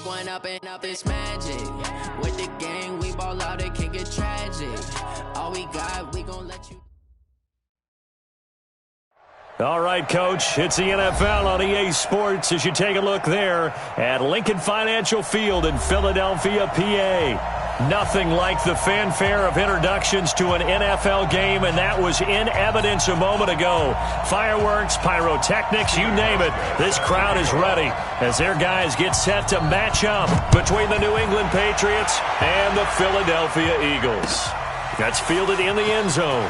one up and up, it's magic. With the gang, we ball out, it can get tragic. All we got, we gon' let you. All right, Coach, it's the NFL on EA Sports as you take a look there at Lincoln Financial Field in Philadelphia, PA. Nothing like the fanfare of introductions to an NFL game, and that was in evidence a moment ago. Fireworks, pyrotechnics, you name it. This crowd is ready as their guys get set to match up between the New England Patriots and the Philadelphia Eagles. That's fielded in the end zone.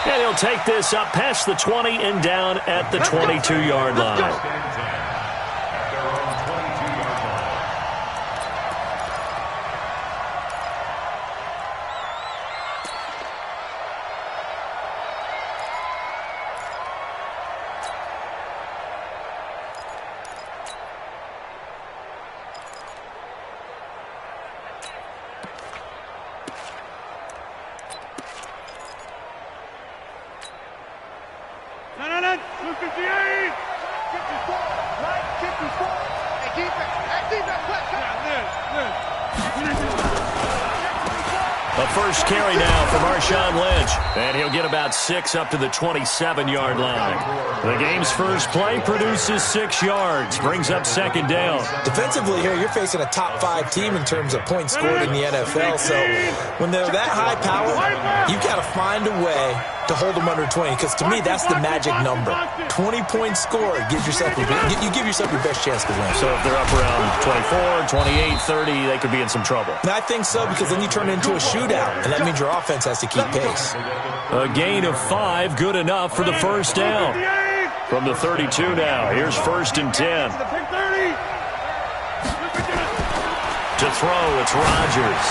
And he'll take this up past the 20 and down at the 22-yard line. A first carry now for Marshawn Lynch, and he'll get about 6 up to the 27-yard line. The game's first play produces 6 yards, brings up second down. Defensively here, you're facing a top-5 team in terms of points scored in the NFL, so when they're that high power, you've got to find a way to hold them under 20, because to me, that's the magic number. 20 points scored, you give yourself your best chance to win. So if they're up around 24, 28, 30, they could be in some trouble. And I think so, because then you turn it into a shootout, and that means your offense has to keep pace. A gain of 5, good enough for the first down. From the 32 now, here's 1st and 10. To throw, it's Rodgers.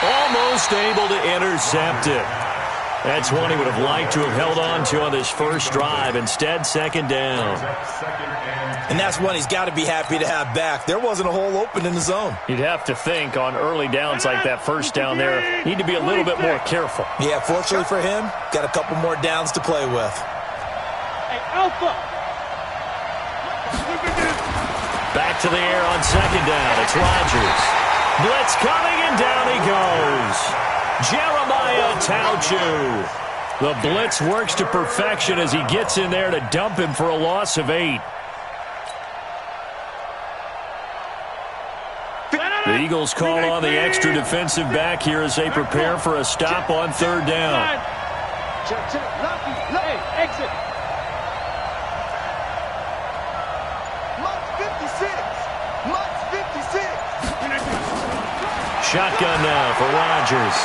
Almost able to intercept it. That's one he would have liked to have held on to on this first drive. Instead, second down. And that's one he's got to be happy to have back. There wasn't a hole open in the zone. You'd have to think on early downs like that first down there, need to be a little bit more careful. Yeah, fortunately for him, got a couple more downs to play with. Hey, Alpha. Back to the air on second down. It's Rodgers. Blitz coming, and down he goes. Jeremiah Tauchu. The blitz works to perfection as he gets in there to dump him for a loss of 8. The Eagles call on the extra defensive back here as they prepare for a stop on third down. Check, check. Hey, exit. Much 56. Shotgun now for Rodgers.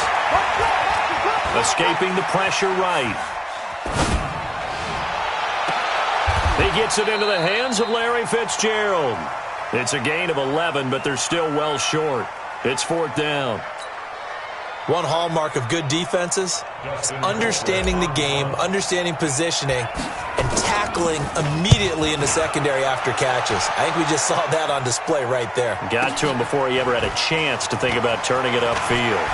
Escaping the pressure right. He gets it into the hands of Larry Fitzgerald. It's a gain of 11, but they're still well short. It's 4th down. One hallmark of good defenses is understanding the game, understanding positioning, and tackling immediately in the secondary after catches. I think we just saw that on display right there. Got to him before he ever had a chance to think about turning it upfield.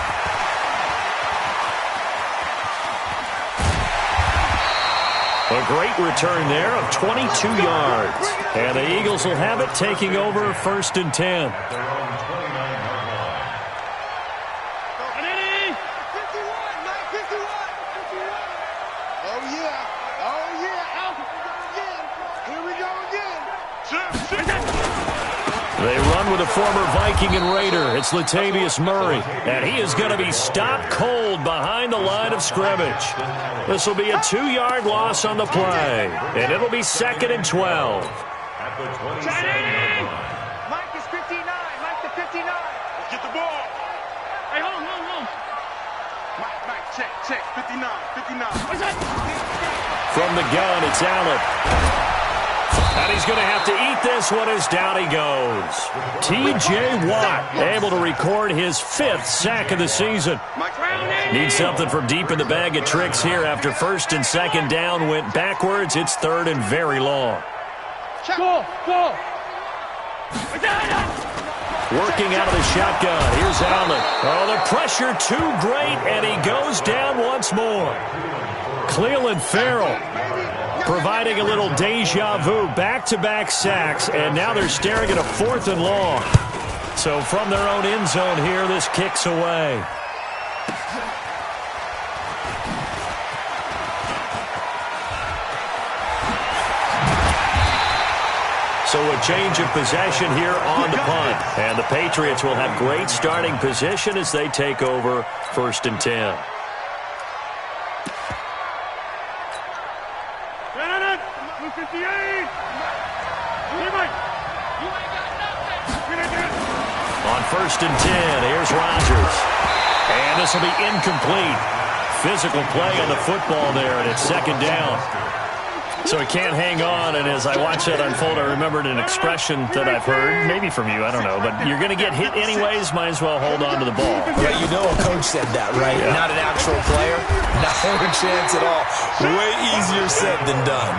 A great return there of 22 yards. And the Eagles will have it, taking over 1st and 10. They run with a former Viking and Raider. It's Latavius Murray, and he is going to be stopped cold behind the line of scrimmage. This will be a 2-yard loss on the play, and it'll be 2nd and 12. Mike is 59. Mike to 59. Let's get the ball. Hey, hold on. Mike, check. 59. What's that? From the gun, it's Allen. And he's going to have to eat this one as down he goes. T.J. Watt able to record his 5th sack of the season. Needs something from deep in the bag of tricks here after 1st and 2nd down went backwards. It's 3rd and very long. Go. Working out of the shotgun. Here's Allen. Oh, the pressure too great, and he goes down once more. Cleveland Farrell providing a little deja vu, back-to-back sacks, and now they're staring at a 4th and long. So from their own end zone here, this kicks away. So a change of possession here on the punt. And the Patriots will have great starting position as they take over 1st and 10. On 1st and 10, here's Rodgers. And this will be incomplete. Physical play on the football there, and it's 2nd down. So he can't hang on, and as I watch that unfold, I remembered an expression that I've heard, maybe from you, I don't know, but you're going to get hit anyways, might as well hold on to the ball. Yeah, you know a coach said that, right? Yeah. Not an actual player, not a chance at all. Way easier said than done.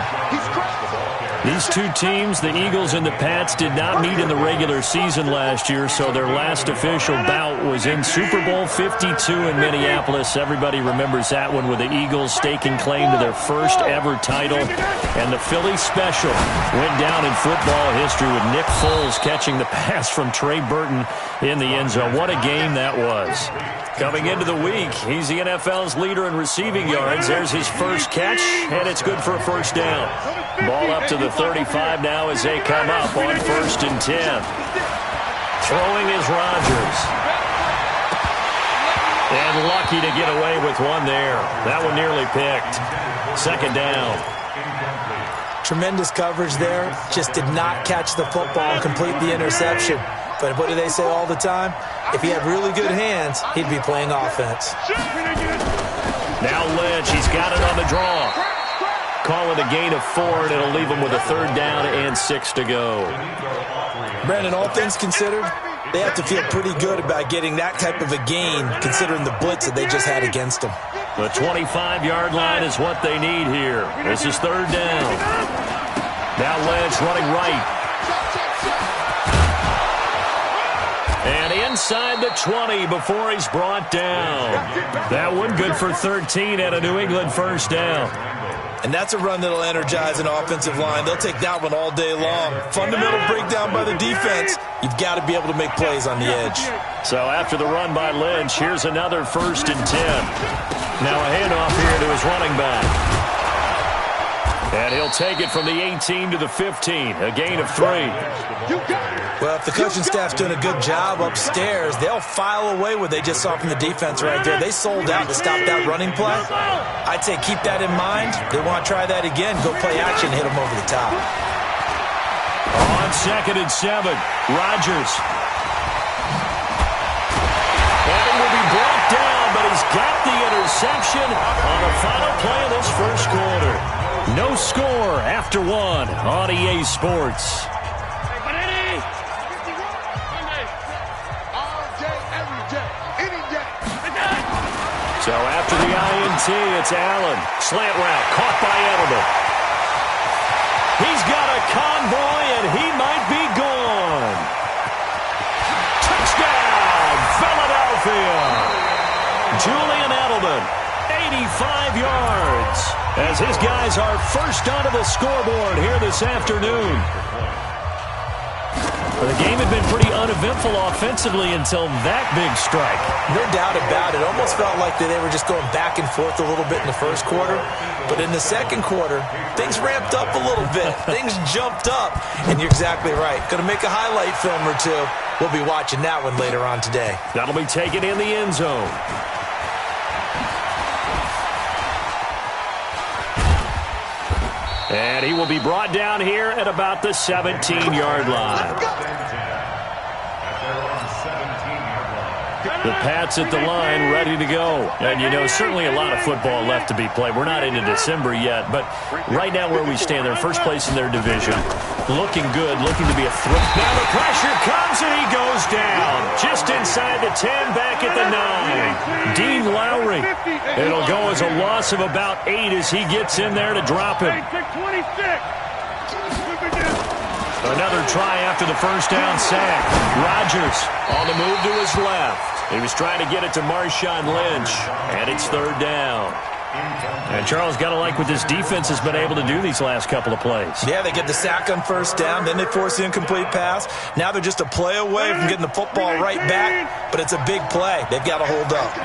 These two teams, the Eagles and the Pats, did not meet in the regular season last year, so their last official bout was in Super Bowl 52 in Minneapolis. Everybody remembers that one with the Eagles staking claim to their first ever title. And the Philly special went down in football history with Nick Foles catching the pass from Trey Burton in the end zone. What a game that was. Coming into the week, he's the NFL's leader in receiving yards. There's his first catch, and it's good for a 1st down. Ball up to the 35 now as they come up on 1st and 10. Throwing is Rodgers. And lucky to get away with one there. That one nearly picked. 2nd down. Tremendous coverage there. Just did not catch the football and complete the interception. But what do they say all the time? If he had really good hands, he'd be playing offense. Now Lynch, he's got it on the draw. Call it a gain of 4, and it'll leave him with a 3rd down and 6 to go. Brandon, all things considered, they have to feel pretty good about getting that type of a gain, considering the blitz that they just had against them. The 25-yard line is what they need here. This is 3rd down. Now Lynch running right. And inside the 20 before he's brought down. That one good for 13 at a New England 1st down. And that's a run that'll energize an offensive line. They'll take that one all day long. Fundamental breakdown by the defense. You've got to be able to make plays on the edge. So after the run by Lynch, here's another 1st and 10. Now a handoff here to his running back. And he'll take it from the 18 to the 15, a gain of 3. Well, if the coaching staff's doing a good job upstairs, they'll file away what they just saw from the defense right there. They sold out to stop that running play. I'd say keep that in mind. They want to try that again. Go play action, hit them over the top. On 2nd and 7, Rodgers. And he will be brought down, but he's got the interception on the final play of this 1st quarter. No score after 1 on EA Sports. So after the INT, it's Allen. Slant route caught by Edelman. He's got a convoy, and he might be gone. Touchdown, Philadelphia. Julian Edelman, 85 yards. As his guys are first onto the scoreboard here this afternoon. The game had been pretty uneventful offensively until that big strike. No doubt about it. Almost felt like they were just going back and forth a little bit in the 1st quarter. But in the 2nd quarter, things ramped up a little bit. Things jumped up. And you're exactly right. Going to make a highlight film or two. We'll be watching that one later on today. That'll be taken in the end zone. And he will be brought down here at about the 17-yard line. The Pats at the line, ready to go. And, you know, certainly a lot of football left to be played. We're not into December yet, but right now where we stand, they're first place in their division. Looking good, looking to be a threat. Now the pressure comes, and he goes down. Just inside the 10, back at the 9. Dean Lowry. It'll go as a loss of about 8 as he gets in there to drop him. Another try after the 1st down sack. Rodgers on the move to his left. He was trying to get it to Marshawn Lynch, and it's 3rd down. And Charles, got to like what this defense has been able to do these last couple of plays. Yeah, they get the sack on first down, then they force the incomplete pass. Now they're just a play away from getting the football right back, but it's a big play. They've got to hold up.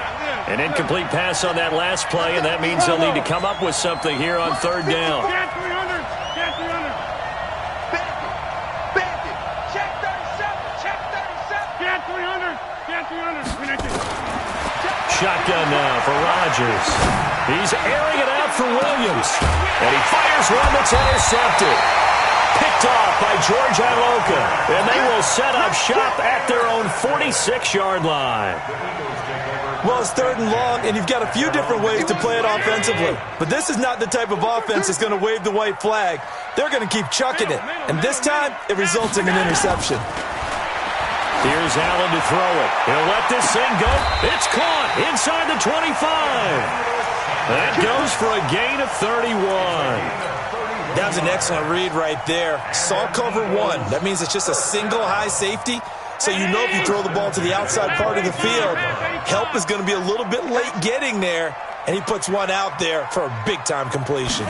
An incomplete pass on that last play, and that means they'll need to come up with something here on third down. Get 300. Get 300. Bandit. Check 37. Check 37. Get 300. Get 300. Shotgun now for Rodgers. He's airing it out for Williams. And he fires one that's intercepted. Picked off by George Iloka. And they will set up shop at their own 46-yard line. Well, it's third and long, and you've got a few different ways to play it offensively. But this is not the type of offense that's going to wave the white flag. They're going to keep chucking it. And this time, it results in an interception. Here's Allen to throw it. He'll let this thing go. It's caught inside the 25. That goes for a gain of 31. That was an excellent read right there. Saw cover one. That means it's just a single high safety. So you know if you throw the ball to the outside part of the field, help is going to be a little bit late getting there. And he puts one out there for a big-time completion.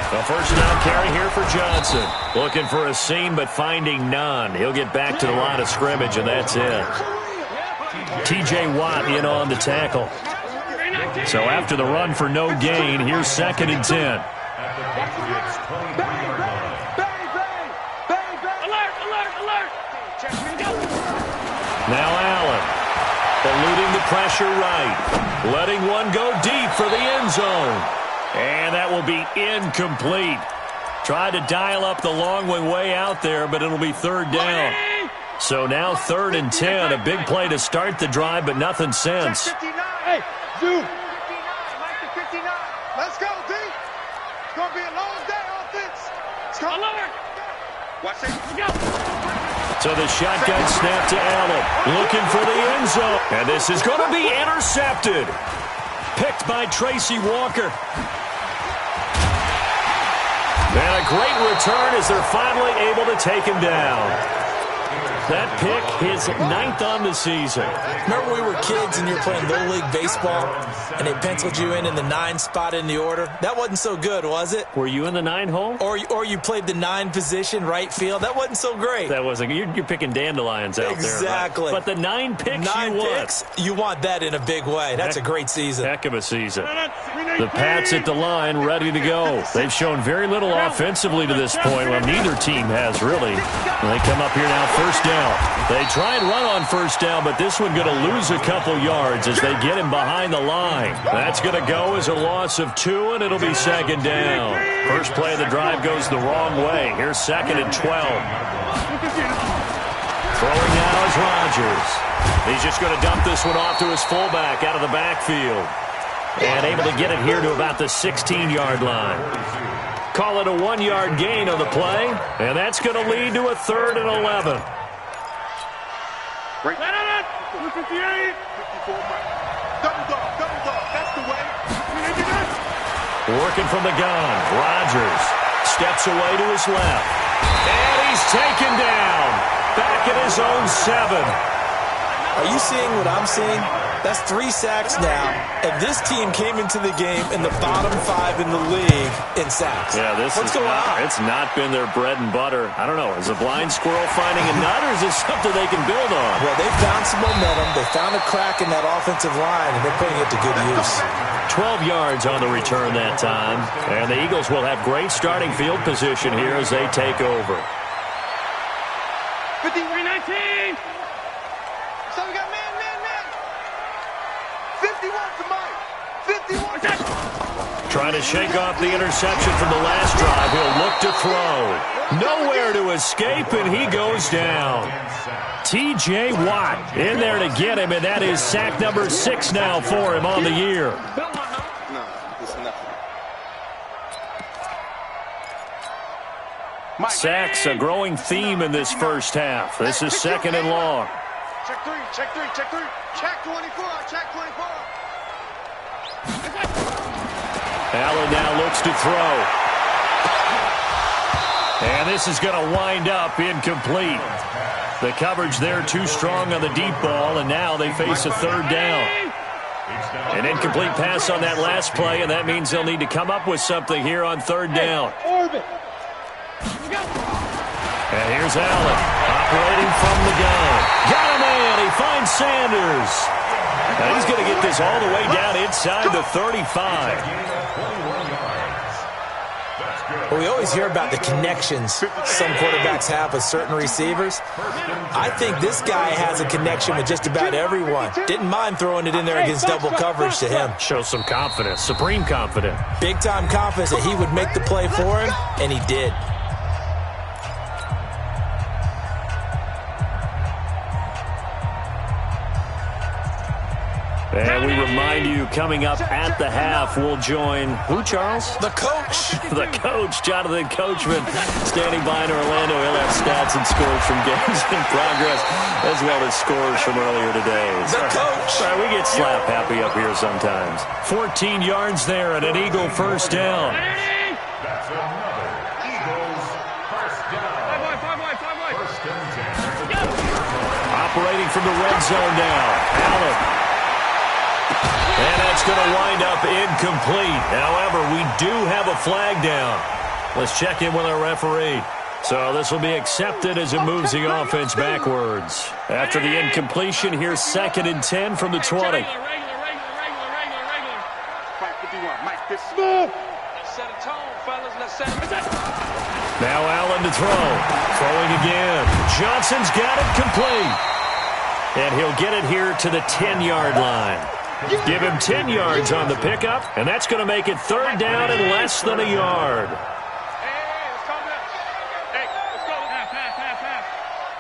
A first down carry here for Johnson. Looking for a seam, but finding none. He'll get back to the line of scrimmage, and that's it. T.J. Watt in on the tackle. So after the run for no gain, here's 2nd and 10. Now Allen, eluding the pressure right. Letting one go deep for the end zone. And that will be incomplete. Tried to dial up the long one way out there, but it'll be third down. So now 3rd and 10. A big play to start the drive, but nothing since. Hey, Zoo. 59, Mike to 59. Let's go, D. It's going to be a long day offense. Let's go. Watch it. Let's go. So the shotgun snap to Allen. Looking for the end zone. And this is going to be intercepted. Picked by Tracy Walker. And a great return as they're finally able to take him down. That pick, his 9th on the season. Remember when we were kids and you were playing Little League Baseball and they penciled you in the 9 spot in the order? That wasn't so good, was it? Were you in the 9 hole? Or you played the 9 position, right field? That wasn't so great. That wasn't. You're picking dandelions out there. Exactly. Right? But the 9 picks 9 you want. picks, you want that in a big way. That's a great season. Heck of a season. The Pats at the line, ready to go. They've shown very little offensively to this point. Well, neither team has, really. They come up here now, first down. They try and run on first down, but this one going to lose a couple yards as they get him behind the line. That's going to go as a loss of 2, and it'll be 2nd down. First play of the drive goes the wrong way. Here's 2nd and 12. Throwing now is Rodgers. He's just going to dump this one off to his fullback out of the backfield. And able to get it here to about the 16-yard line. Call it a 1-yard gain on the play, and that's going to lead to a 3rd and 11. Right. 58. 54. Double dog. That's the way. Working from the gun. Rodgers steps away to his left. And he's taken down. Back at his own 7. Are you seeing what I'm seeing? That's 3 sacks now, and this team came into the game in the bottom 5 in the league in sacks. Yeah, what's going on? It's not been their bread and butter. I don't know. Is a blind squirrel finding a nut, or is this something they can build on? Well, they found some momentum. They found a crack in that offensive line, and they're putting it to good use. 12 yards on the return that time, and the Eagles will have great starting field position here as they take over. 53-19. So we got man. 51 to Mike. 51. Trying to shake off the interception from the last drive. He'll look to throw. Nowhere to escape, and he goes down. T.J. Watt in there to get him, and that is sack number 6 now for him on the year. Sacks, a growing theme in this first half. This is 2nd and long. Check 3. Check 24. Check 24. Allen now looks to throw. And this is going to wind up incomplete. The coverage there too strong on the deep ball, and now they face a 3rd down. An incomplete pass on that last play, and that means they'll need to come up with something here on third down. And here's Allen, operating from the gun. Got a man, he finds Sanders. And he's going to get this all the way down inside the 35. Well, we always hear about the connections some quarterbacks have with certain receivers. I think this guy has a connection with just about everyone. Didn't mind throwing it in there against double coverage to him. Shows some confidence, supreme confidence. Big-time confidence that he would make the play for him, and he did. And we remind you, coming up at the half, we'll join, who, Charles? The coach. The coach, Jonathan Coachman, standing by in Orlando. He'll have stats and scores from games in progress, as well as scores from earlier today. The coach. Sorry, we get slap happy up here sometimes. 14 yards there and an Eagle first down. That's another Eagles first down. Operating from the red zone now. Allen. And that's going to wind up incomplete. However, we do have a flag down. Let's check in with our referee. So this will be accepted as it moves the offense backwards. After the incompletion, here's 2nd and 10 from the 20. Now Allen to throw. Throwing again. Johnson's got it complete. And he'll get it here to the 10-yard line. Give him 10 yards on the pickup, and that's going to make it third down and less than a yard.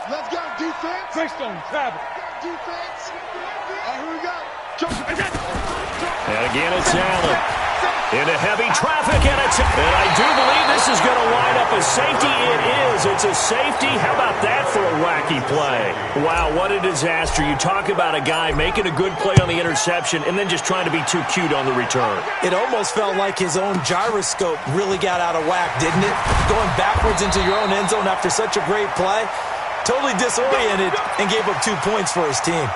Let's go, defense. Greystone, travel. Defense. Here we go. And again, it's Allen. Into heavy traffic, and I do believe this is going to wind up a safety. It is. It's a safety. How about that for a wacky play? Wow, what a disaster. You talk about a guy making a good play on the interception and then just trying to be too cute on the return. It almost felt like his own gyroscope really got out of whack, didn't it? Going backwards into your own end zone after such a great play. Totally disoriented and gave up 2 points for his team.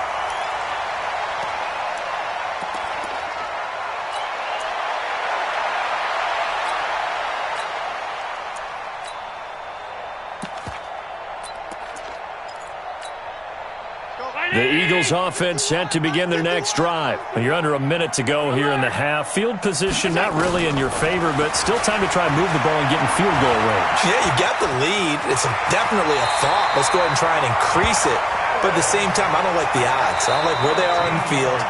The Eagles offense set to begin their next drive. You're under a minute to go here in the half. Field position not really in your favor, but still time to try and move the ball and get in field goal range. Yeah, you got the lead. It's definitely a thought. Let's go ahead and try and increase it. But at the same time, I don't like the odds. I don't like where they are on the field.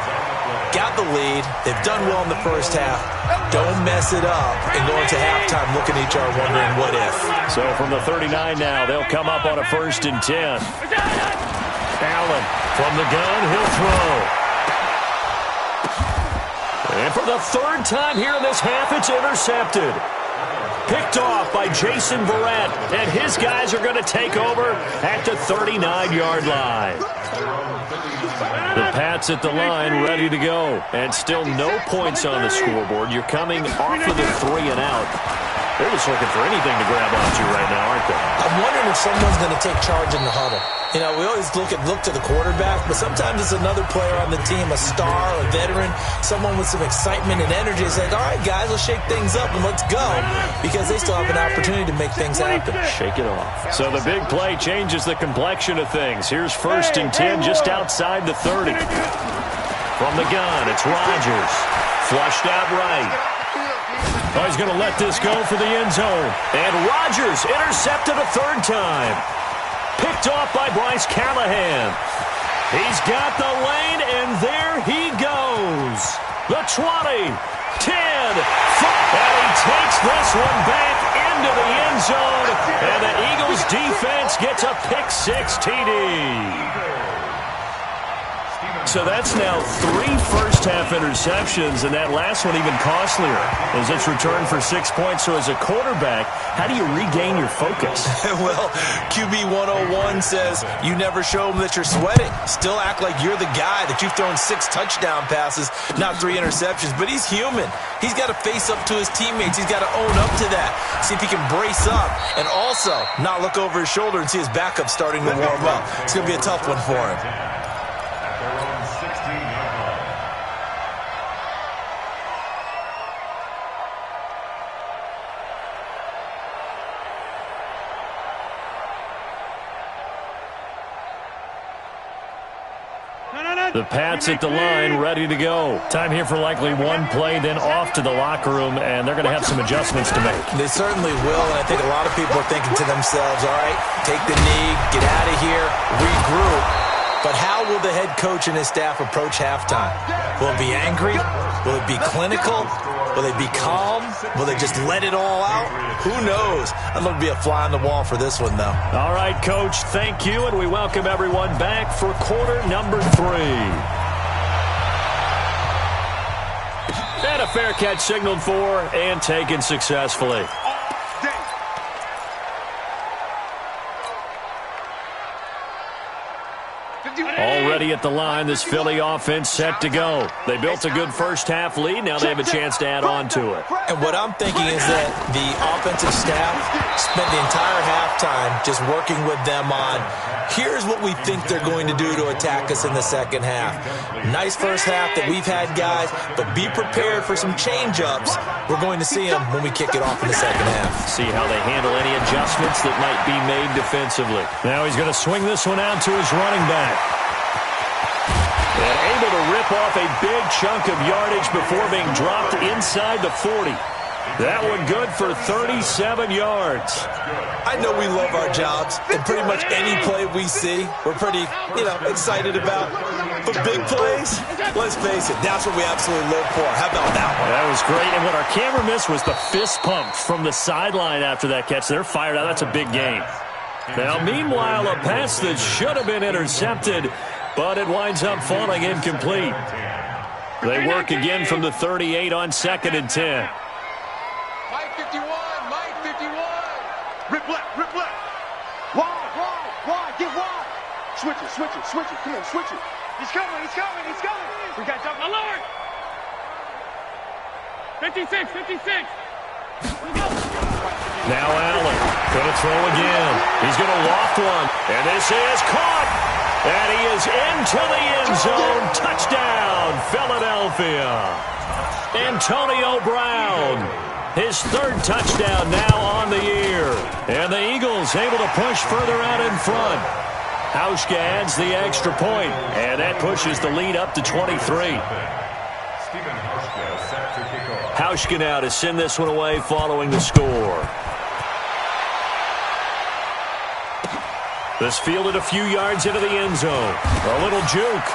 Got the lead. They've done well in the first half. Don't mess it up and go into halftime looking at each other wondering what if. So from the 39 now, they'll come up on a 1st and 10. Allen from the gun, he'll throw. And for the 3rd time here in this half, it's intercepted. Picked off by Jason Verrett, and his guys are going to take over at the 39-yard line. The Pats at the line ready to go, and still no points on the scoreboard. You're coming off of the 3 and out. They're just looking for anything to grab onto right now, aren't they? I'm wondering if someone's going to take charge in the huddle. You know, we always look to the quarterback, but sometimes it's another player on the team, a star, a veteran, someone with some excitement and energy. It's like, all right, guys, let's shake things up and let's go, because they still have an opportunity to make things happen. Shake it off. So the big play changes the complexion of things. Here's 1st and 10 just outside the 30. From the gun, it's Rodgers. Flushed out right. Oh, he's going to let this go for the end zone. And Rodgers intercepted a 3rd time. Picked off by Bryce Callahan. He's got the lane, and there he goes. The 20, 10, 5. And he takes this one back into the end zone. And the Eagles defense gets a pick-6 TD. So that's now 3 first-half interceptions, and that last one even costlier as it's returned for 6 points. So as a quarterback, how do you regain your focus? Well, QB 101 says you never show them that you're sweating. Still act like you're the guy, that you've thrown 6 touchdown passes, not 3 interceptions. But he's human. He's got to face up to his teammates. He's got to own up to that. See if he can brace up and also not look over his shoulder and see his backup starting to warm up. It's going to be a tough one for him. The Pats at the line, ready to go. Time here for likely one play, then off to the locker room, and they're going to have some adjustments to make. They certainly will, and I think a lot of people are thinking to themselves, all right, take the knee, get out of here, regroup. But how will the head coach and his staff approach halftime? Will it be angry? Will it be clinical? Will they be calm? Will they just let it all out? Who knows? I'd love to be a fly on the wall for this one, though. All right, Coach, thank you, and we welcome everyone back for quarter number 3. And a fair catch signaled for and taken successfully. Already at the line, this Philly offense set to go. They built a good first-half lead. Now they have a chance to add on to it. And what I'm thinking is that the offensive staff spent the entire halftime just working with them on, here's what we think they're going to do to attack us in the second half. Nice first half that we've had, guys, but be prepared for some change-ups. We're going to see them when we kick it off in the second half. See how they handle any adjustments that might be made defensively. Now he's going to swing this one out to his running back. And able to rip off a big chunk of yardage before being dropped inside the 40. That one good for 37 yards. I know we love our jobs, and pretty much any play we see, we're pretty, excited about. But big plays, let's face it, that's what we absolutely live for. How about that one? That was great, and what our camera missed was the fist pump from the sideline after that catch. They're fired out. That's a big game. Now, meanwhile, a pass that should have been intercepted, but it winds up falling incomplete. They work again from the 38 on 2nd and 10. Mike 51, Mike 51. Rip left, rip left. Wide, get wide. Switch it, come on, switch it. He's coming. We got double alert. 56. Now Allen, gonna throw again. He's gonna loft one, and this is caught. And he is into the end zone. Touchdown, Philadelphia. Antonio Brown, his 3rd touchdown now on the year. And the Eagles able to push further out in front. Hauschka adds the extra point, and that pushes the lead up to 23. Hauschka now to send this one away following the score. This fielded a few yards into the end zone. A little juke.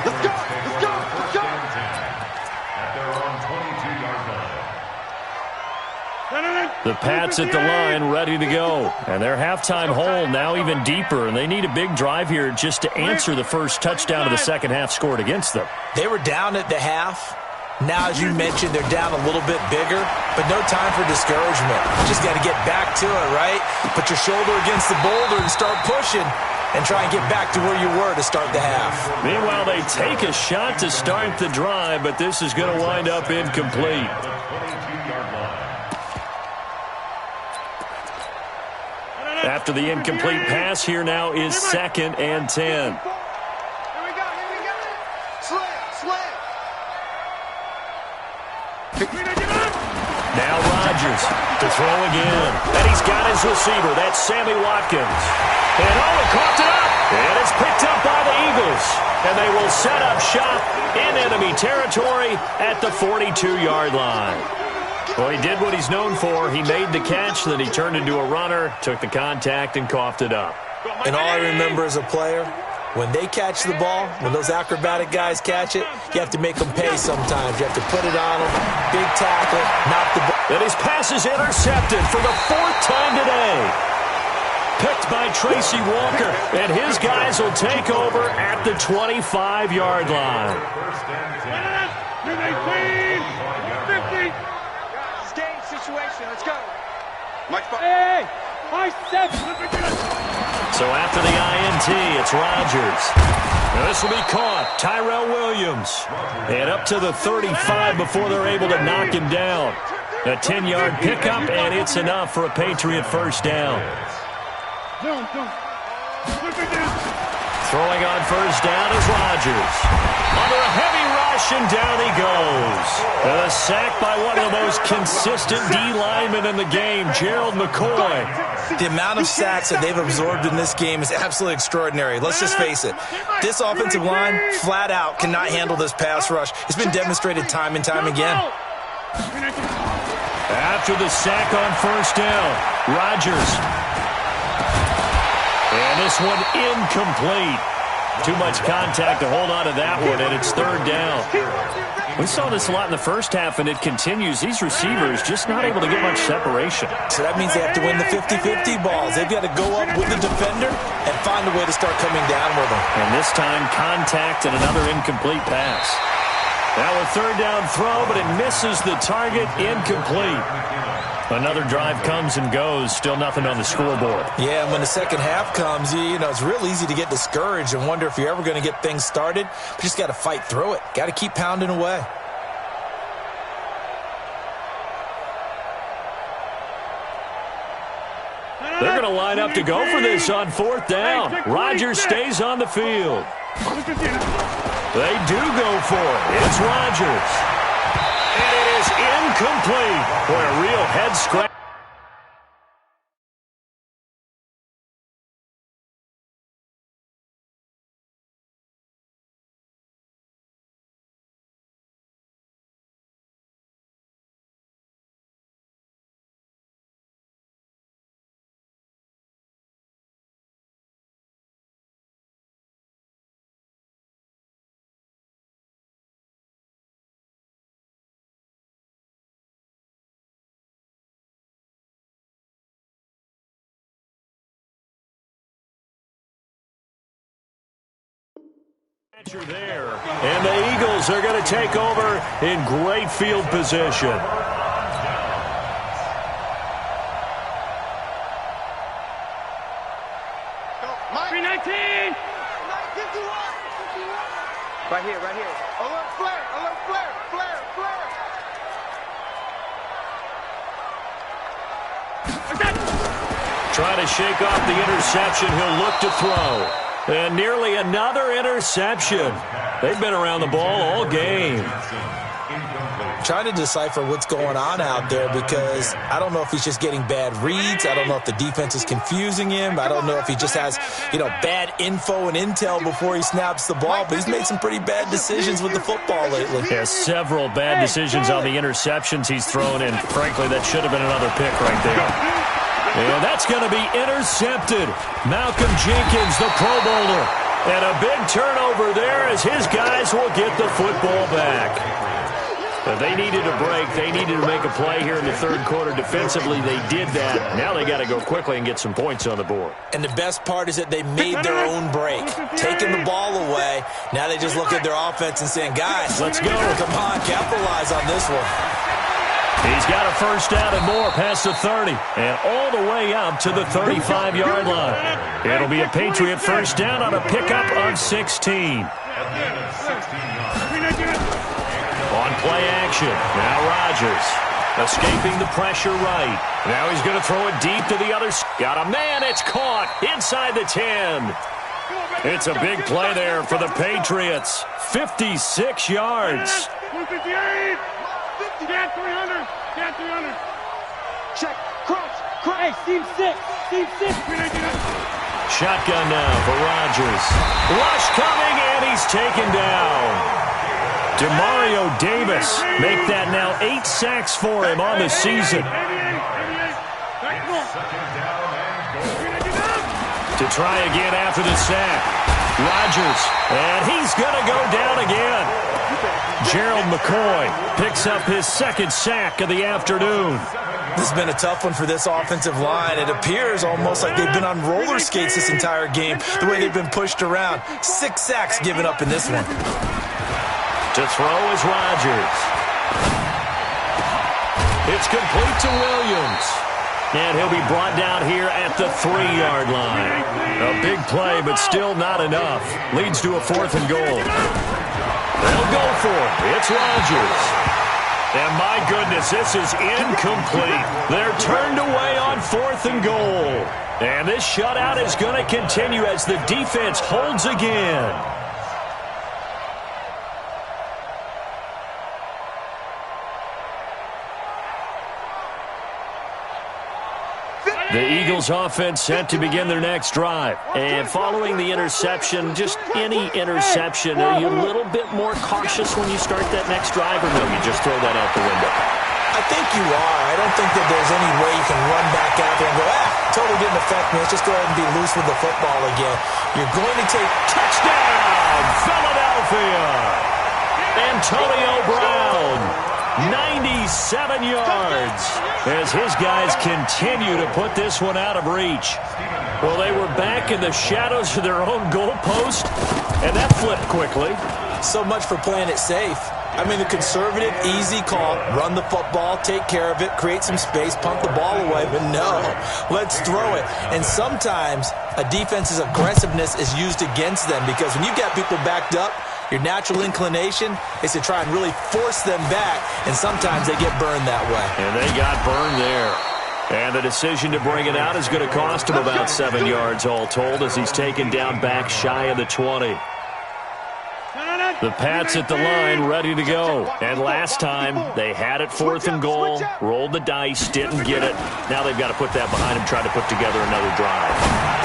Let's go. At their own 22-yard line. The Pats at the line, ready to go. And their halftime hole now even deeper, and they need a big drive here just to answer the first touchdown of the second half scored against them. They were down at the half. Now, as you mentioned, they're down a little bit bigger, but no time for discouragement. Just got to get back to it, right? Put your shoulder against the boulder and start pushing and try and get back to where you were to start the half. Meanwhile, they take a shot to start the drive, but this is going to wind up incomplete. After the incomplete pass, here now is 2nd and 10. Here we go. Slam. Now Rodgers to throw again. And he's got his receiver. That's Sammy Watkins. And he caught it up. And it's picked up by the Eagles. And they will set up shop in enemy territory at the 42-yard line. Well, he did what he's known for. He made the catch, then he turned into a runner, took the contact, and coughed it up. And all I remember as a player, when they catch the ball, when those acrobatic guys catch it, you have to make them pay sometimes. You have to put it on them, big tackle, knock the ball. And his pass is intercepted for the 4th time today. Picked by Tracy Walker, and his guys will take over at the 25-yard line. Game situation. Let's go. Hey! So after the INT, it's Rodgers. Now this will be caught. Tyrell Williams. And up to the 35 before they're able to knock him down. A 10-yard pickup, and it's enough for a Patriot first down. Throwing on first down is Rodgers. under a heavy rush, and down he goes. And a sack by one of the most consistent D linemen in the game, Gerald McCoy. The amount of sacks that they've absorbed in this game is absolutely extraordinary. Let's just face it. This offensive line, flat out, cannot handle this pass rush. It's been demonstrated time and time again. After the sack on first down, Rodgers. And this one incomplete. Too much contact to hold on to that one, and it's third down. We saw this a lot in the first half, and it continues. These receivers just not able to get much separation. So that means they have to win the 50-50 balls. They've got to go up with the defender and find a way to start coming down with them. And this time, contact and another incomplete pass. Now a third down throw, but it misses the target, incomplete. Another drive comes and goes, still nothing on the scoreboard. Yeah, and when the second half comes, you know, it's real easy to get discouraged and wonder if you're ever going to get things started. But you just got to fight through it. Got to keep pounding away. They're going to line up to go for this on fourth down. Rodgers stays on the field. They do go for it. It's Rodgers. And it is incomplete. Boy, a real head scratch. There. And the Eagles are going to take over in great field position. Right here, right here. Alert flare, alert flare, flare, flare. Trying to shake off the interception. He'll look to throw. And nearly another interception. They've been around the ball all game. Trying to decipher what's going on out there because I don't know if he's just getting bad reads. I don't know if the defense is confusing him. I don't know if he just has, bad info and intel before he snaps the ball. But he's made some pretty bad decisions with the football lately. Yeah, several bad decisions on the interceptions he's thrown in. Frankly, that should have been another pick right there. And that's going to be intercepted. Malcolm Jenkins, the Pro Bowler. And a big turnover there as his guys will get the football back. But they needed a break. They needed to make a play here in the third quarter. Defensively, they did that. Now they got to go quickly and get some points on the board. And the best part is that they made their own break. Taking the ball away. Now they just look at their offense and saying, guys, let's go. Come on, capitalize on this one. He's got a first down and more past the 30 and all the way up to the 35-yard line. It'll be a Patriot first down on a pickup of 16. On play action, now Rodgers escaping the pressure right. Now he's going to throw it deep to the other side. Got a man, it's caught inside the 10. It's a big play there for the Patriots. 56 yards. 158. Stand 300. Stand 300. Check. Cross. Hey, Steve 6. Steve 6. Shotgun now for Rodgers. Rush coming, and he's taken down. Demario Davis make that now 8 sacks for him on the season. To try again after the sack. Rodgers, and he's going to go down again. Gerald McCoy picks up his second sack of the afternoon. This has been a tough one for this offensive line. It appears almost like they've been on roller skates this entire game, the way they've been pushed around. 6 sacks given up in this one. To throw is Rodgers. It's complete to Williams. And he'll be brought down here at the 3-yard line. A big play, but still not enough. Leads to a 4th and goal. They'll go for it. It's Rodgers. And my goodness, this is incomplete. They're turned away on 4th and goal. And this shutout is going to continue as the defense holds again. The Eagles offense set to begin their next drive. And following the interception, just any interception, are you a little bit more cautious when you start that next drive, or no, you just throw that out the window? I think you are. I don't think that there's any way you can run back out there and go, totally didn't affect me. Let's just go ahead and be loose with the football again. You're going to take touchdown, Philadelphia! Antonio Brown, 97 yards, as his guys continue to put this one out of reach. Well, they were back in the shadows of their own goalpost, and that flipped quickly. So much for playing it safe. I mean, the conservative, easy call, run the football, take care of it, create some space, punt the ball away, but no, let's throw it. And sometimes a defense's aggressiveness is used against them, because when you've got people backed up, your natural inclination is to try and really force them back, and sometimes they get burned that way. And they got burned there. And the decision to bring it out is going to cost him about 7 yards all told, as he's taken down back shy of the 20. The Pats at the line, ready to go. And last time, they had it 4th and goal, rolled the dice, didn't get it. Now they've got to put that behind them, try to put together another drive.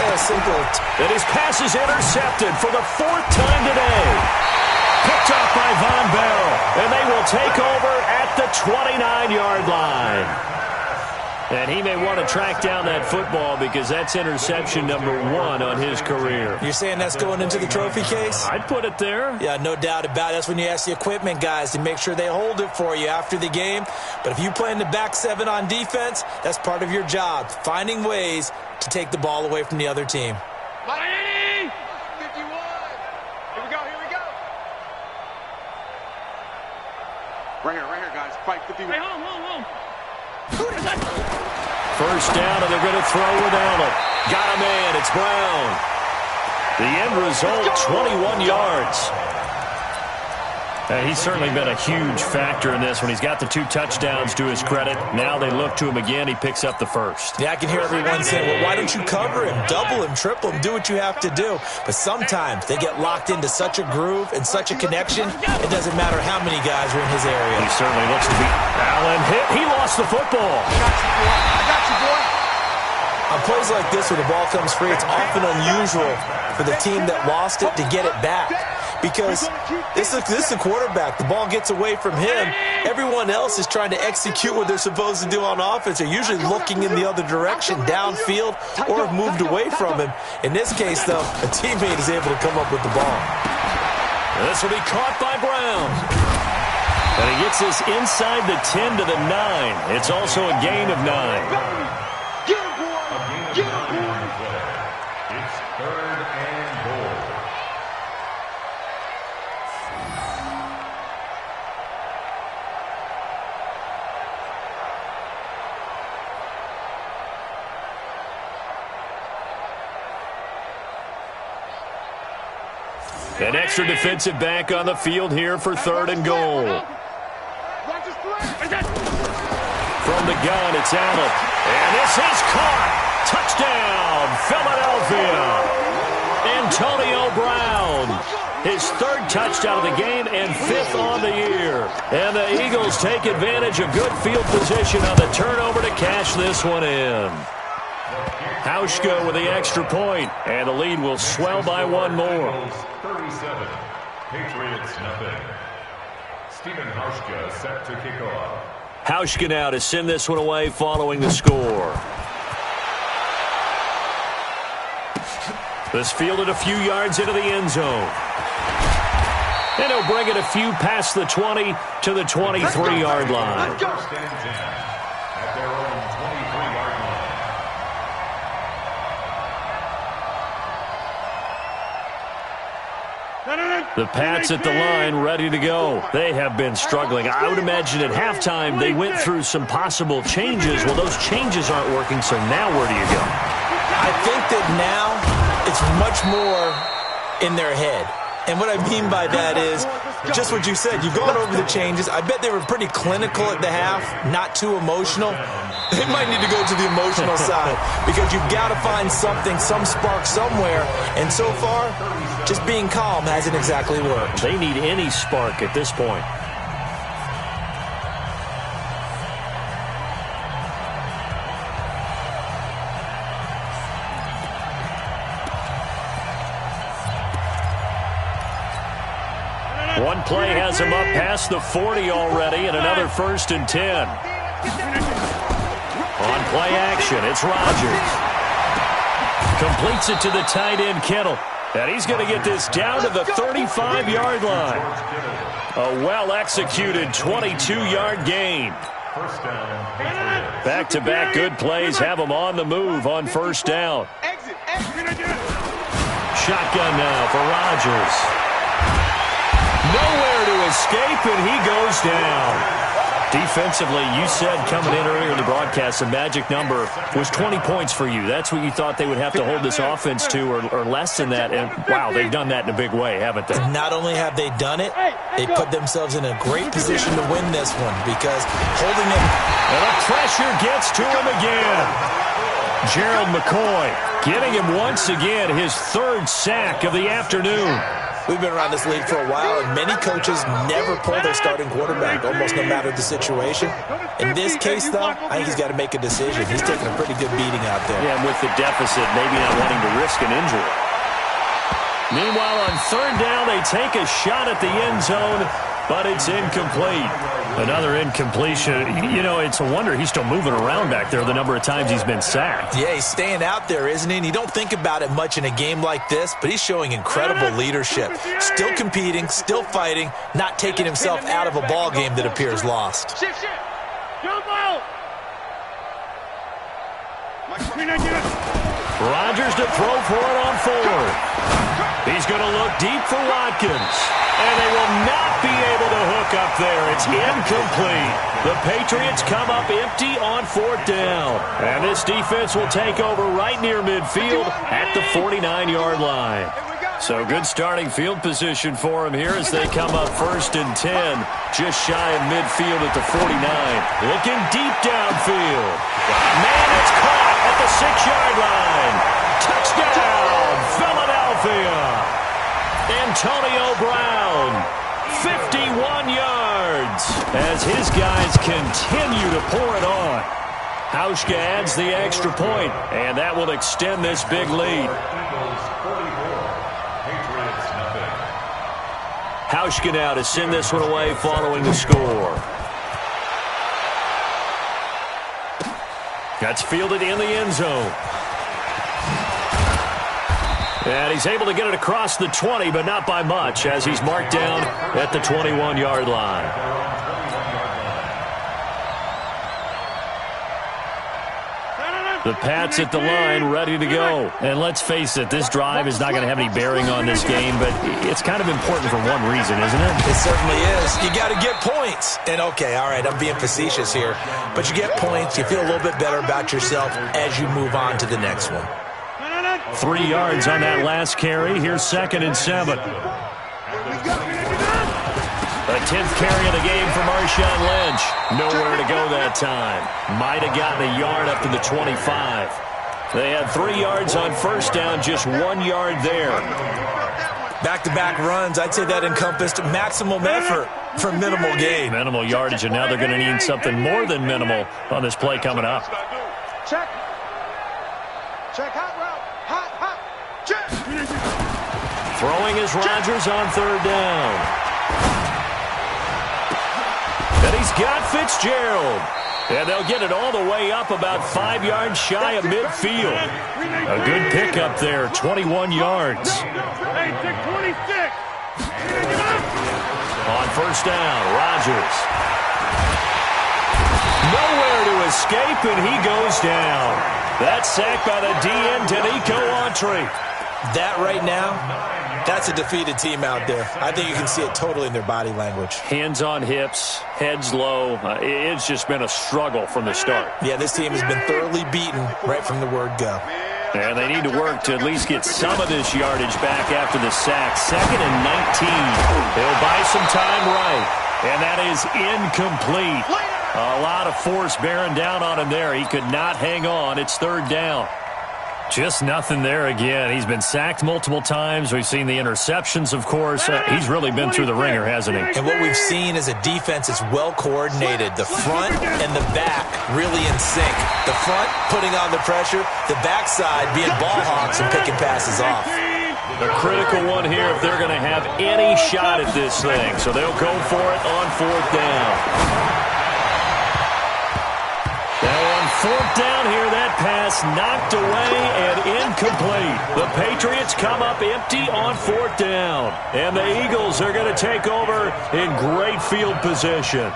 And his pass is intercepted for the 4th time today. Picked up by Von Bell, and they will take over at the 29-yard line. And he may want to track down that football, because that's interception number 1 on his career. You're saying that's going into the trophy case? I'd put it there. Yeah, no doubt about it. That's when you ask the equipment guys to make sure they hold it for you after the game. But if you play in the back 7 on defense, that's part of your job, finding ways to take the ball away from the other team. Miami! 51! Here we go, here we go! Right here, guys. Fight 51. Hey, home. First down, and they're going to throw without it. Got a man. It's Brown. The end result, 21 yards. He's certainly been a huge factor in this when he's got the 2 touchdowns to his credit. Now they look to him again. He picks up the first. Yeah, I can hear everyone saying, well, why don't you cover him, double him, triple him, do what you have to do. But sometimes they get locked into such a groove and such a connection, it doesn't matter how many guys are in his area. He certainly looks to be Allen hit. He lost the football. I got you, boy. On plays like this where the ball comes free, it's often unusual for the team that lost it to get it back. Because this is a quarterback. The ball gets away from him. Everyone else is trying to execute what they're supposed to do on offense. They're usually looking in the other direction, downfield, or have moved away from him. In this case, though, a teammate is able to come up with the ball. This will be caught by Brown. And he gets this inside the 10 to the 9. It's also a gain of 9. Get him, boy! Get him, boy! It's 3rd and goal. An extra defensive back on the field here for 3rd and goal. From the gun, it's Allen. And this is caught. Touchdown, Philadelphia. Antonio Brown. His 3rd touchdown of the game and 5th on the year. And the Eagles take advantage of good field position on the turnover to cash this one in. Hauschka with the extra point, and the lead will swell by 1 more. 37, Patriots nothing. Stephen Hauschka set to kick off. Hauschka now to send this one away following the score. This fielded a few yards into the end zone. And he'll bring it a few past the 20 to the 23-yard line. First and 10 at their own 23-yard line. The Pats at the line, ready to go. They have been struggling. I would imagine at halftime they went through some possible changes. Well, those changes aren't working, so now where do you go? I think that now it's much more in their head. And what I mean by that is just what you said. You've gone over the changes. I bet they were pretty clinical at the half, not too emotional. They might need to go to the emotional side because you've got to find something, some spark somewhere. And so far, just being calm hasn't exactly worked. They need any spark at this point. One play has him up past the 40 already, and another 1st and 10. On play action, it's Rodgers. Completes it to the tight end, Kittle. And he's going to get this down to the 35-yard line. A well-executed 22-yard gain. Back-to-back good plays have him on the move on 1st down. Shotgun now for Rodgers. Nowhere to escape, and he goes down. Defensively, you said coming in earlier in the broadcast, the magic number was 20 points for you. That's what you thought they would have to hold this offense to, or less than that. And, wow, they've done that in a big way, haven't they? Not only have they done it, they put themselves in a great position to win this one because holding them. And the pressure gets to him again. Gerald McCoy getting him once again, his 3rd sack of the afternoon. We've been around this league for a while, and many coaches never pull their starting quarterback, almost no matter the situation. In this case, though, I think he's got to make a decision. He's taking a pretty good beating out there. Yeah, and with the deficit, maybe not wanting to risk an injury. Meanwhile, on 3rd down, they take a shot at the end zone, but it's incomplete. Another incompletion. You know, it's a wonder he's still moving around back there the number of times he's been sacked. Yeah, he's staying out there, isn't he? And you don't think about it much in a game like this, but he's showing incredible leadership. Still competing, still fighting, not taking himself out of a ball game that appears lost. Rodgers to throw for it on 4th. He's going to look deep for Watkins. And they will not be able to hook up there. It's incomplete. The Patriots come up empty on 4th down. And this defense will take over right near midfield at the 49-yard line. So good starting field position for him here as they come up 1st and 10. Just shy of midfield at the 49. Looking deep downfield. Man, it's caught at the 6-yard line. Touchdown, Philadelphia. Antonio Brown, 51 yards, as his guys continue to pour it on. Hauschka adds the extra point, and that will extend this big lead. Hauschka now to send this one away following the score. That's fielded in the end zone. And he's able to get it across the 20, but not by much, as he's marked down at the 21-yard line. The Pats at the line, ready to go. And let's face it, this drive is not going to have any bearing on this game, but it's kind of important for one reason, isn't it? It certainly is. You got to get points. And, okay, all right, I'm being facetious here, but you get points, you feel a little bit better about yourself as you move on to the next one. 3 yards on that last carry. Here's 2nd and 7. The 10th carry of the game for Marshawn Lynch. Nowhere to go that time. Might have gotten a yard up to the 25. They had 3 yards on 1st down, just 1 yard there. Back-to-back runs, I'd say that encompassed maximum effort for minimal gain. Minimal yardage, and now they're going to need something more than minimal on this play coming up. Check. Check hot route. Hot. Check. Throwing is Rodgers on 3rd down. And he's got Fitzgerald. And they'll get it all the way up about 5 yards shy of midfield. A good pickup there, 21 yards. On 1st down, Rodgers. Nowhere to escape, and he goes down. That's sacked by the DN, Danico Autry. That right now, that's a defeated team out there. I think you can see it totally in their body language. Hands on hips, heads low. It's just been a struggle from the start. Yeah, this team has been thoroughly beaten right from the word go. And they need to work to at least get some of this yardage back after the sack. 2nd and 19. They'll buy some time right. And that is incomplete. A lot of force bearing down on him there. He could not hang on. It's 3rd down. Just nothing there again. He's been sacked multiple times. We've seen the interceptions, of course. He's really been through the ringer, hasn't he? And what we've seen is a defense that's well coordinated. The front and the back really in sync. The front putting on the pressure, the backside being ball hawks and picking passes off. A critical one here if they're going to have any shot at this thing. So they'll go for it on 4th down. Now on 4th down here, that pass knocked away and incomplete. The Patriots come up empty on 4th down. And the Eagles are going to take over in great field position.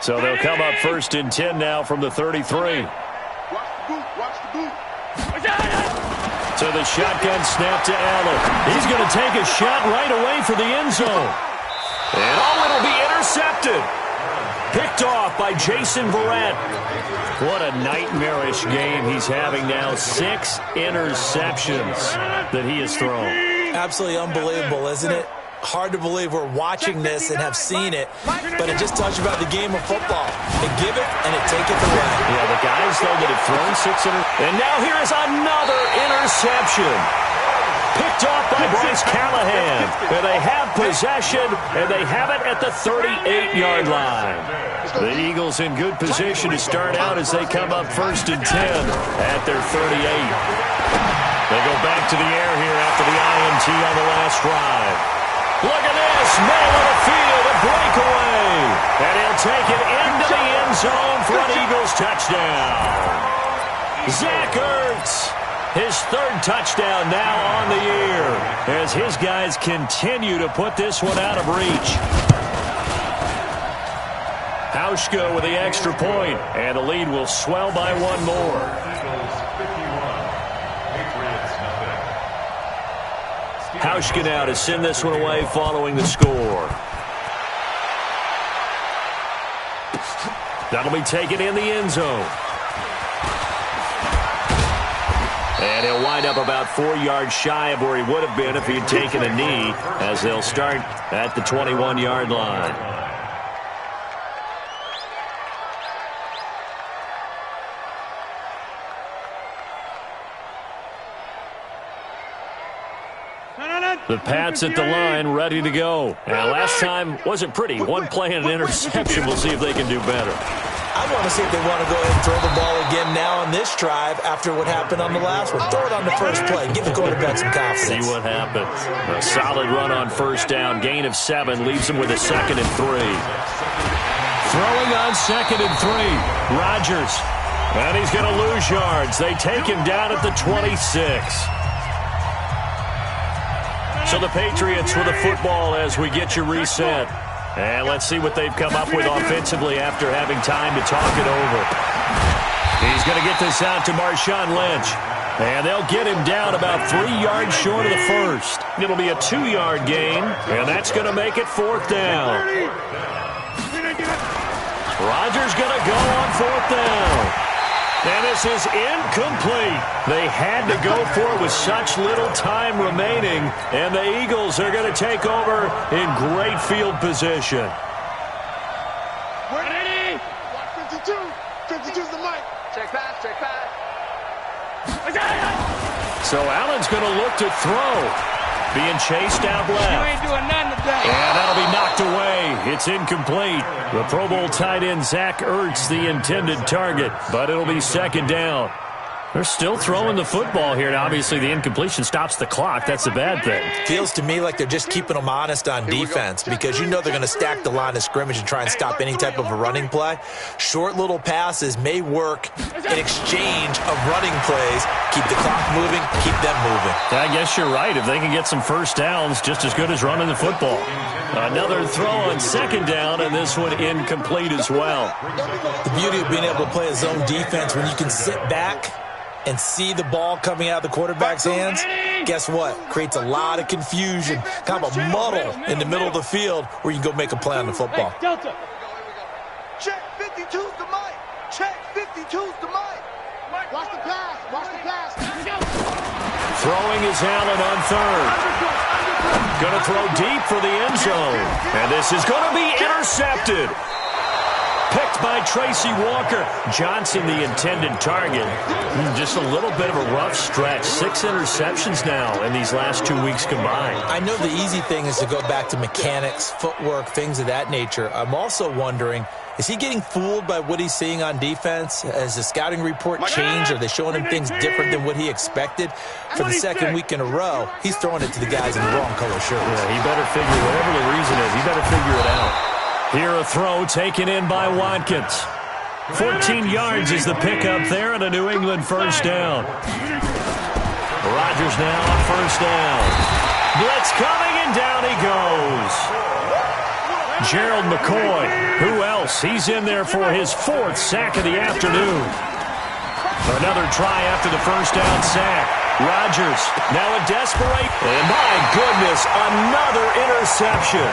So they'll come up 1st and 10 now from the 33. Watch the boot. So the shotgun snap to Allen. He's going to take a shot right away for the end zone. And it'll be intercepted. Picked off by Jason Verrett. What a nightmarish game he's having now. 6 interceptions that he has thrown. Absolutely unbelievable, isn't it? Hard to believe we're watching this and have seen it, but it just tells you about the game of football. They give it and it take it away. Yeah, the guys, though, that have thrown 6 and now here is another interception. Picked off by Bryce Callahan. And they have possession, and they have it at the 38-yard line. The Eagles in good position to start out as they come up 1st and 10 at their 38. They go back to the air here after the INT on the last drive. Look at this, middle of the field, a breakaway. And he'll take it into the end zone for an Eagles touchdown. Zach Ertz, his 3rd touchdown now on the year as his guys continue to put this one out of reach. Hauschka with the extra point, and the lead will swell by 1 more. Hauschka now to send this one away following the score. That'll be taken in the end zone. And he'll wind up about 4 yards shy of where he would have been if he had taken a knee, as they'll start at the 21-yard line. The Pats at the line, ready to go. Now, last time wasn't pretty. 1 play and an interception. We'll see if they can do better. I want to see if they want to go ahead and throw the ball again now on this drive after what happened on the last one. Throw it on the first play. Give the quarterback some confidence. See what happens. A solid run on 1st down. Gain of 7 leaves him with a 2nd and 3. Throwing on 2nd and 3. Rodgers. And he's going to lose yards. They take him down at the 26. So the Patriots with the football as we get you reset. And let's see what they've come up with offensively after having time to talk it over. He's going to get this out to Marshawn Lynch. And they'll get him down about 3 yards short of the 1st. It'll be a 2-yard gain, and that's going to make it 4th down. Rodgers going to go on 4th down. And this is incomplete. They had to go for it with such little time remaining. And the Eagles are going to take over in great field position. Ready? 52. 52's the mic. Check pass. So Allen's going to look to throw. Being chased out left. You ain't doing nothing today. And that'll be knocked away. It's incomplete. The Pro Bowl tight end Zach Ertz, the intended target, but it'll be 2nd down. They're still throwing the football here. Now, obviously, the incompletion stops the clock. That's a bad thing. Feels to me like they're just keeping them honest on defense because you know they're going to stack the line of scrimmage and try and stop any type of a running play. Short little passes may work in exchange of running plays. Keep the clock moving, keep them moving. I guess you're right. If they can get some 1st downs, just as good as running the football. Another throw on 2nd down, and this one incomplete as well. The beauty of being able to play a zone defense when you can sit back and see the ball coming out of the quarterback's hands, guess what? Creates a lot of confusion, kind of a muddle in the middle of the field where you can go make a play on the football. Hey, Delta. Check 52's the mic. Check 52's the mic. Watch the pass. Watch the pass. Throwing is Allen on 3rd. Going to throw deep for the end zone. And this is going to be intercepted. Picked by Tracy Walker. Johnson, the intended target. Just a little bit of a rough stretch. 6 interceptions now in these last 2 weeks combined. I know the easy thing is to go back to mechanics, footwork, things of that nature. I'm also wondering, is he getting fooled by what he's seeing on defense? Has the scouting report changed? Are they showing him things different than what he expected? For the second week in a row, he's throwing it to the guys in the wrong color shirts. Yeah, he better figure, whatever the reason is, he better figure it out. Here a throw taken in by Watkins. 14 yards is the pickup there and a New England first down. Rodgers now on first down. Blitz coming and down he goes. Gerald McCoy, who else? He's in there for his 4th sack of the afternoon. Another try after the first down sack. Rodgers now a desperate, and my goodness, another interception.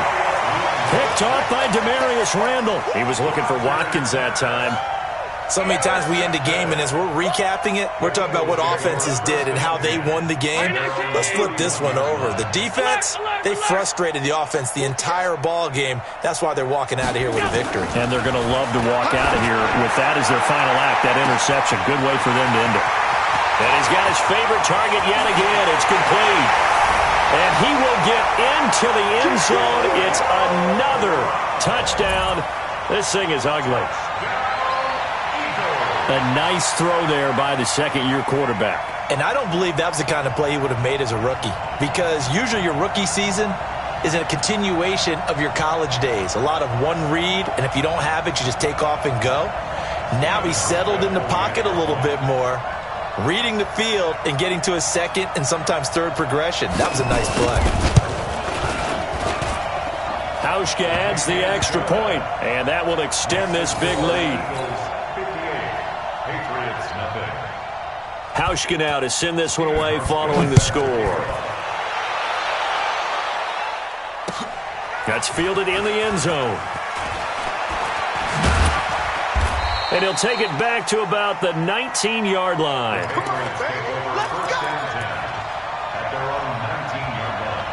Picked off by Demarius Randall. He was looking for Watkins that time. So many times we end a game, and as we're recapping it, we're talking about what offenses did and how they won the game. Let's flip this one over. The defense, they frustrated the offense the entire ball game. That's why they're walking out of here with a victory. And they're going to love to walk out of here with that as their final act, that interception. Good way for them to end it. And he's got his favorite target yet again. It's complete. And he will get into the end zone. It's another touchdown. This thing is ugly. A nice throw there by the second-year quarterback. And I don't believe that was the kind of play he would have made as a rookie, because usually your rookie season is a continuation of your college days. A lot of one read, and if you don't have it, you just take off and go. Now he's settled in the pocket a little bit more, reading the field and getting to a second and sometimes third progression. That was a nice play. Hauschka adds the extra point, and that will extend this big lead. Hauschka now to send this one away following the score. That's fielded in the end zone. And he'll take it back to about the 19-yard line. Come on, baby. Let's go. At their own 19-yard line.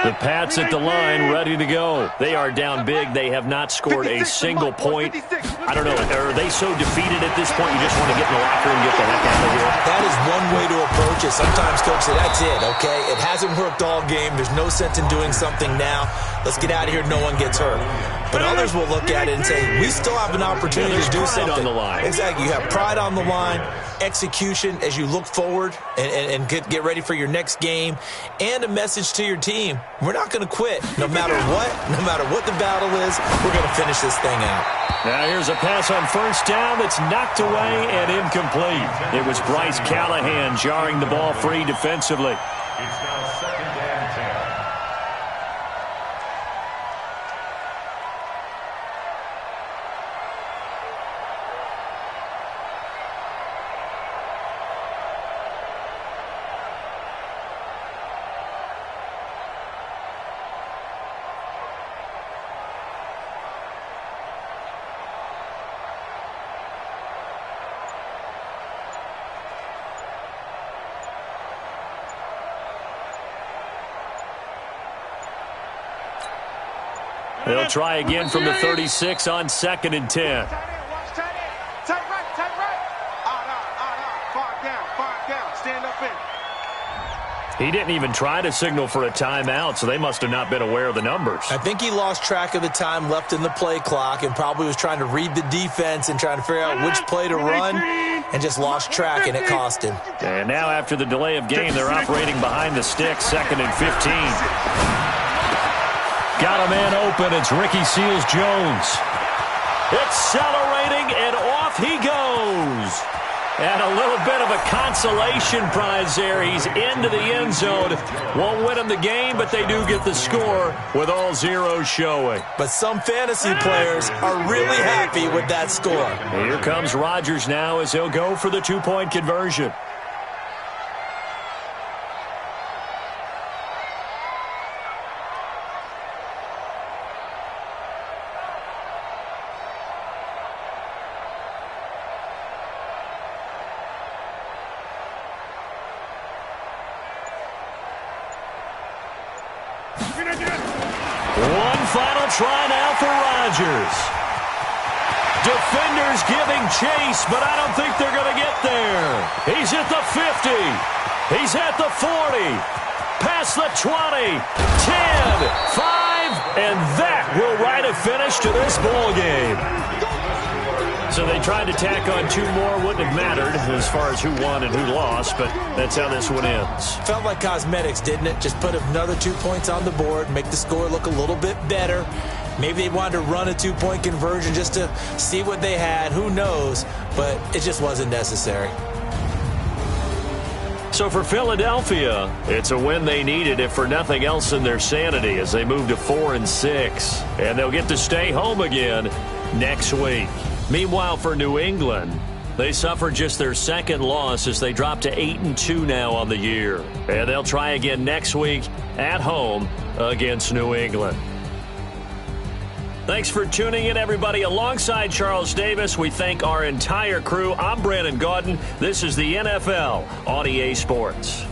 The Pats at the line, ready to go. They are down big. They have not scored a single point. I don't know, are they so defeated at this point you just want to get in the locker room and get the heck out of here? That is one way to approach it. Sometimes, Coach, say, that's it, okay? It hasn't worked all game. There's no sense in doing something now. Let's get out of here. No one gets hurt. But others will look at it and say, we still have an opportunity to do something. On the line. Exactly. You have pride on the line, execution as you look forward and get ready for your next game, and a message to your team. We're not going to quit. No matter what the battle is, we're going to finish this thing out. Now here's a pass on first down that's knocked away and incomplete. It was Bryce Callahan jarring the ball free defensively. It's now 2nd and 10. They'll try again from the 36 on 2nd and 10. Tight end, watch tight end. Tight right, tight right. Out. 5 down. Stand up in. He didn't even try to signal for a timeout, so they must have not been aware of the numbers. I think he lost track of the time left in the play clock and probably was trying to read the defense and trying to figure out which play to run and just lost track, and it cost him. And now after the delay of game, they're operating behind the stick, 2nd and 15. Got a man open. It's Ricky Seals-Jones. Accelerating, and off he goes. And a little bit of a consolation prize there. He's into the end zone. Won't win him the game, but they do get the score with all zeros showing. But some fantasy players are really happy with that score. Here comes Rodgers now as he'll go for the 2-point conversion. One final try now for Rodgers. Defenders giving chase, but I don't think they're going to get there. He's at the 50. He's at the 40. Past the 20. 10, 5, and that will write a finish to this ball game. So they tried to tack on 2 more. Wouldn't have mattered as far as who won and who lost, but that's how this one ends. Felt like cosmetics, didn't it? Just put another 2 points on the board, make the score look a little bit better. Maybe they wanted to run a 2-point conversion just to see what they had. Who knows? But it just wasn't necessary. So for Philadelphia, it's a win they needed, if for nothing else, in their sanity as they move to 4-6. And they'll get to stay home again next week. Meanwhile, for New England, they suffered just their 2nd loss as they drop to 8-2 now on the year. And they'll try again next week at home against New England. Thanks for tuning in, everybody. Alongside Charles Davis, we thank our entire crew. I'm Brandon Gaudin. This is the NFL on EA Sports.